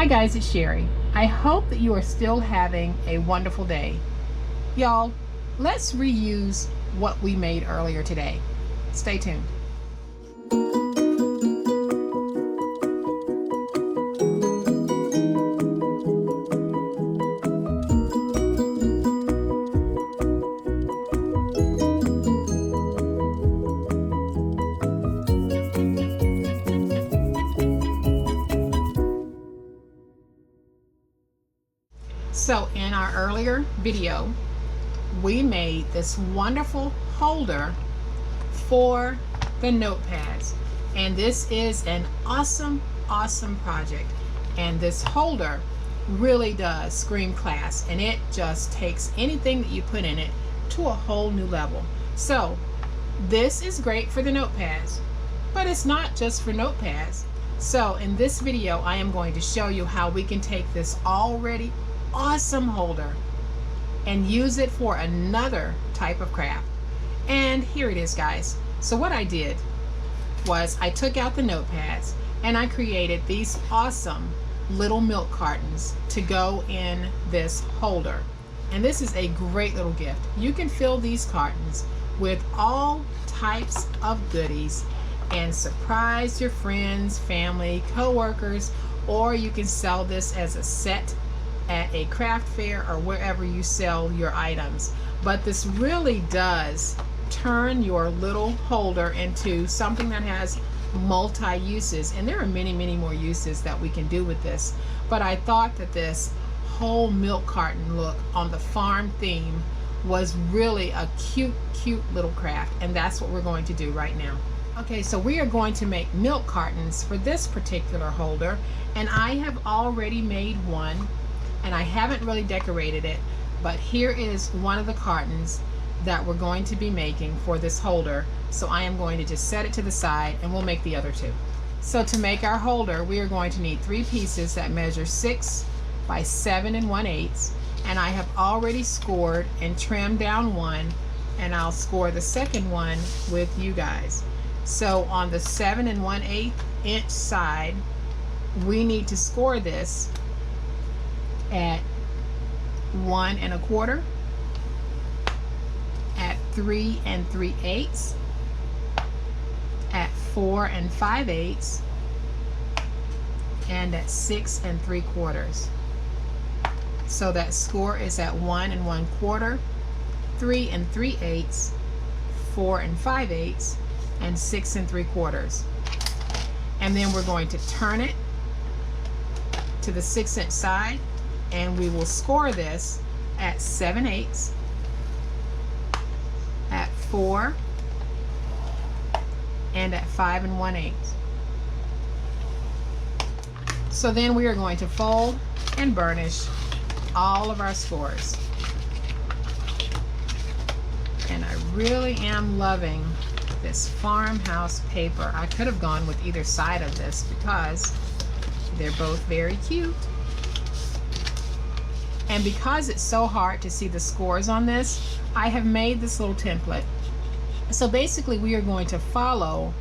Hi guys, it's Sherry. I hope that you are still having a wonderful day. Y'all, let's reuse what we made earlier today. Stay tuned. So in our earlier video, we made this wonderful holder for the notepads. And this is an awesome project. And this holder really does scream class, and it just takes anything that you put in it to a whole new level. So this is great for the notepads, but it's not just for notepads. So in this video, I am going to show you how we can take this already awesome holder and use it for another type of craft. And here it is, guys. So what I did was I took out the notepads and I created these awesome little milk cartons to go in this holder. And this is a great little gift. You can fill these cartons with all types of goodies and surprise your friends, family, co-workers, or you can sell this as a set at a craft fair or wherever you sell your items. But this really does turn your little holder into something that has multi-uses, and there are many more uses that we can do with this. But I thought that this whole milk carton look on the farm theme was really a cute little craft, and that's what we're going to do right now. Okay, so we are going to make milk cartons for this particular holder, and I have already made one, and I haven't really decorated it, but here is one of the cartons that we're going to be making for this holder. So I am going to just set it to the side and we'll make the other two. So to make our holder, we are going to need 3 pieces that measure 6 by 7 1/8, and I have already scored and trimmed down one, and I'll score the second one with you guys. So on the 7 1/8 inch side, we need to score this at 1 1/4, at 3 3/8, at 4 5/8, and at 6 3/4. So that score is at 1 1/4, 3 3/8, 4 5/8, and 6 3/4. And then we're going to turn it to the 6 inch side, and we will score this at 7/8, at 4, and at 5 1/8. So then we are going to fold and burnish all of our scores. And I really am loving this farmhouse paper. I could have gone with either side of this because they're both very cute. And because it's so hard to see the scores on this, I have made this little template. So basically we are going to follow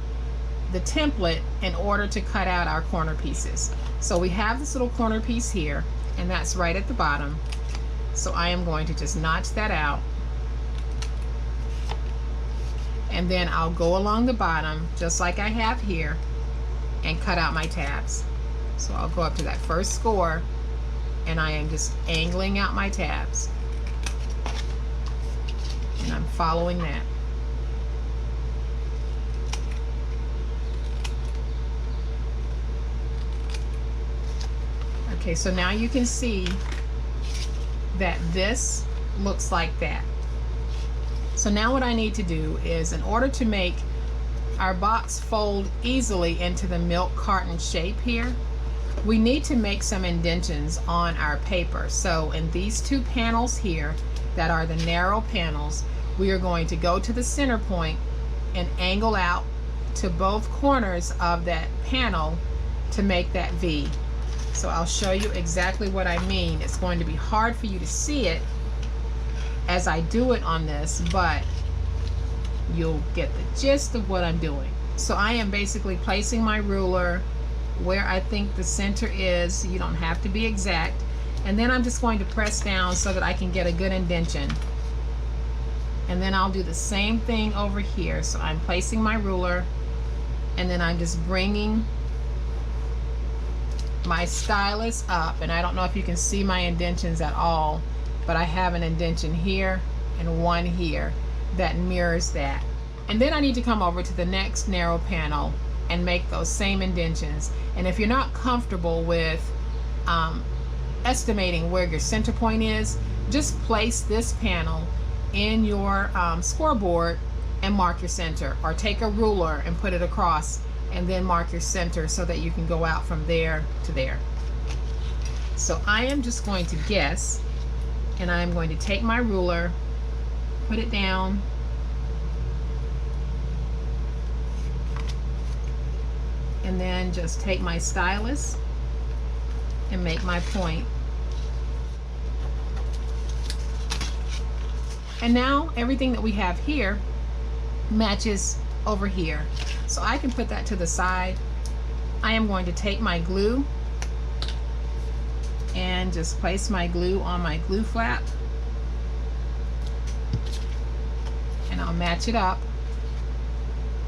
the template in order to cut out our corner pieces. So we have this little corner piece here, and that's right at the bottom. So I am going to just notch that out. And then I'll go along the bottom, just like I have here, and cut out my tabs. So I'll go up to that first score, and I am just angling out my tabs. And I'm following that. Okay, so now you can see that this looks like that. So now what I need to do is, in order to make our box fold easily into the milk carton shape here, we need to make some indentions on our paper. So in these 2 panels here that are the narrow panels, we are going to go to the center point and angle out to both corners of that panel to make that V. So I'll show you exactly what I mean. It's going to be hard for you to see it as I do it on this, but you'll get the gist of what I'm doing. So I am basically placing my ruler where I think the center is. You don't have to be exact. And then I'm just going to press down so that I can get a good indentation. And then I'll do the same thing over here. So I'm placing my ruler, and then I'm just bringing my stylus up. And I don't know if you can see my indentions at all, but I have an indentation here and one here that mirrors that. And then I need to come over to the next narrow panel and make those same indentions. And if you're not comfortable with estimating where your center point is, just place this panel in your scoreboard and mark your center, or take a ruler and put it across and then mark your center so that you can go out from there to there. So I am just going to guess, and I'm going to take my ruler, put it down, and then just take my stylus and make my point. And now everything that we have here matches over here. So I can put that to the side. I am going to take my glue and just place my glue on my glue flap, and I'll match it up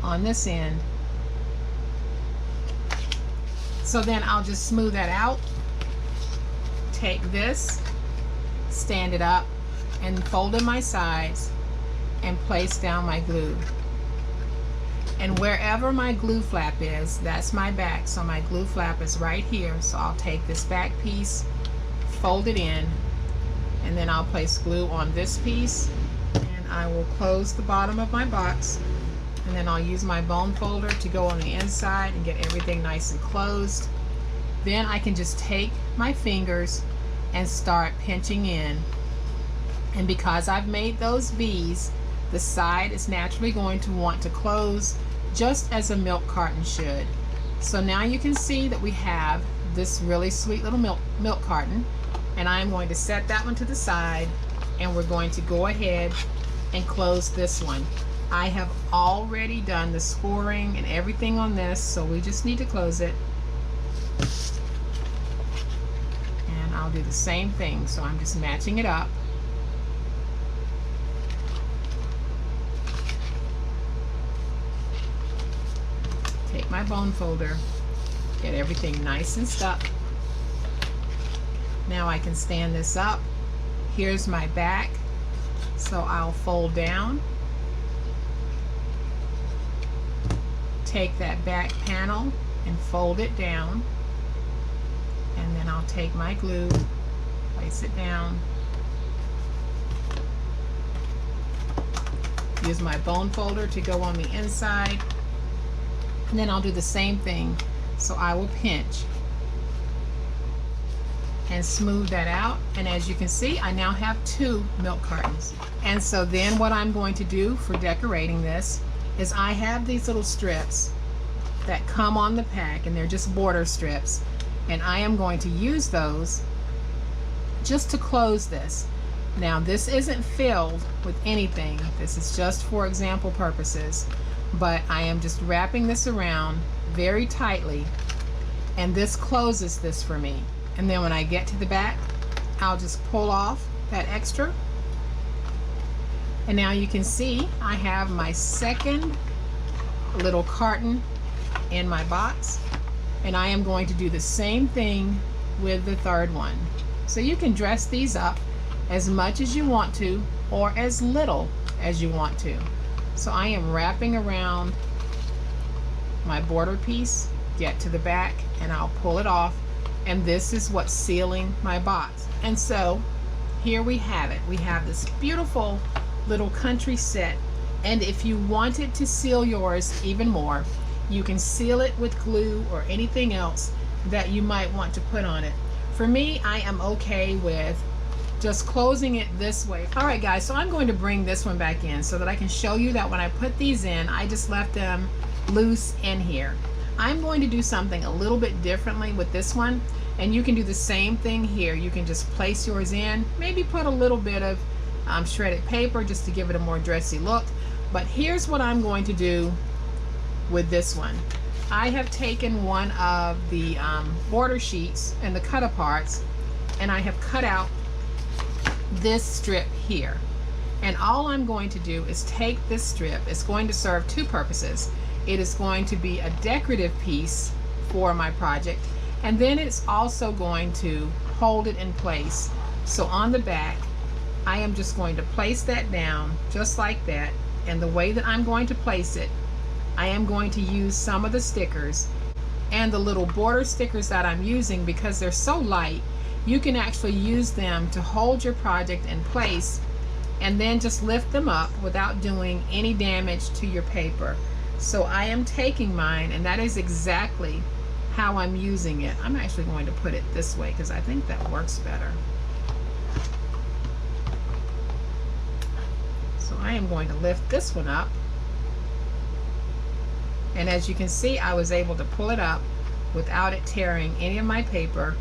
on this end. So then I'll just smooth that out, take this, stand it up, and fold in my sides and place down my glue. And wherever my glue flap is, that's my back. So my glue flap is right here. So I'll take this back piece, fold it in, and then I'll place glue on this piece, and I will close the bottom of my box, and then I'll use my bone folder to go on the inside and get everything nice and closed. Then I can just take my fingers and start pinching in. And because I've made those V's, the side is naturally going to want to close just as a milk carton should. So now you can see that we have this really sweet little milk carton, and I'm going to set that one to the side, and we're going to go ahead and close this one. I have already done the scoring and everything on this, so we just need to close it. And I'll do the same thing, so I'm just matching it up. Take my bone folder, get everything nice and stuck. Now I can stand this up. Here's my back, so I'll fold down, take that back panel and fold it down, and then I'll take my glue, place it down, use my bone folder to go on the inside, and then I'll do the same thing. So I will pinch and smooth that out, and as you can see, I now have 2 milk cartons. And so then what I'm going to do for decorating this is I have these little strips that come on the pack, and they're just border strips, and I am going to use those just to close this. Now this isn't filled with anything, this is just for example purposes, but I am just wrapping this around very tightly, and this closes this for me. And then when I get to the back, I'll just pull off that extra, and now you can see I have my second little carton in my box, and I am going to do the same thing with the third one. So you can dress these up as much as you want to, or as little as you want to. So I am wrapping around my border piece, get to the back, and I'll pull it off, and this is what's sealing my box. And so here we have it. We have this beautiful little country set, and if you wanted to seal yours even more, you can seal it with glue or anything else that you might want to put on it. For me, I am okay with just closing it this way. All right guys, so I'm going to bring this one back in so that I can show you that when I put these in, I just left them loose in here. I'm going to do something a little bit differently with this one, and you can do the same thing here. You can just place yours in, maybe put a little bit of shredded paper just to give it a more dressy look. But here's what I'm going to do with this one. I have taken one of the border sheets and the cut aparts, and I have cut out this strip here. And all I'm going to do is take this strip. It's going to serve two purposes. It is going to be a decorative piece for my project, and then it's also going to hold it in place. So on the back, I am just going to place that down just like that. And the way that I'm going to place it, I am going to use some of the stickers, and the little border stickers that I'm using, because they're so light, you can actually use them to hold your project in place and then just lift them up without doing any damage to your paper. So I am taking mine, and that is exactly how I'm using it. I'm actually going to put it this way because I think that works better. So I am going to lift this one up, and as you can see, I was able to pull it up without it tearing any of my paper.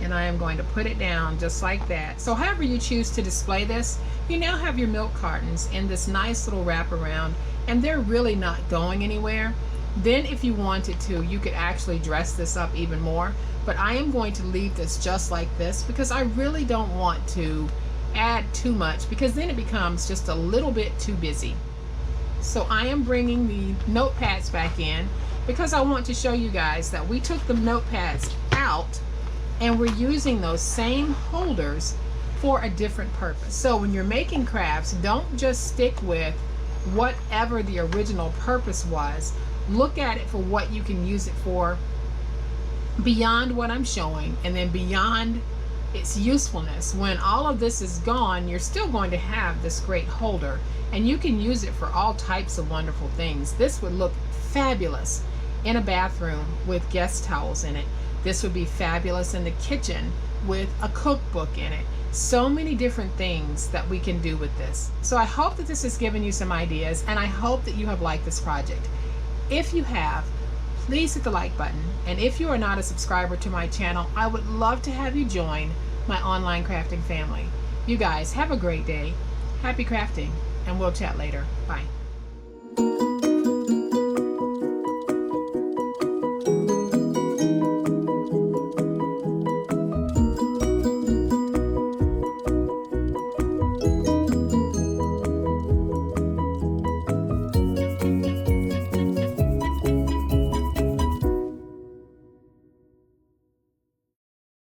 And I am going to put it down just like that. So however you choose to display this, you now have your milk cartons in this nice little wraparound, and they're really not going anywhere. Then if you wanted to, you could actually dress this up even more, but I am going to leave this just like this because I really don't want to add too much, because then it becomes just a little bit too busy. So I am bringing the notepads back in because I want to show you guys that we took the notepads out and we're using those same holders for a different purpose. So when you're making crafts, don't just stick with whatever the original purpose was. Look at it for what you can use it for beyond what I'm showing, and then beyond its usefulness. When all of this is gone, you're still going to have this great holder, and you can use it for all types of wonderful things. This would look fabulous in a bathroom with guest towels in it. This would be fabulous in the kitchen with a cookbook in it. So many different things that we can do with this. So I hope that this has given you some ideas, and I hope that you have liked this project. If you have, please hit the like button. And if you are not a subscriber to my channel, I would love to have you join my online crafting family. You guys have a great day. Happy crafting, and we'll chat later. Bye.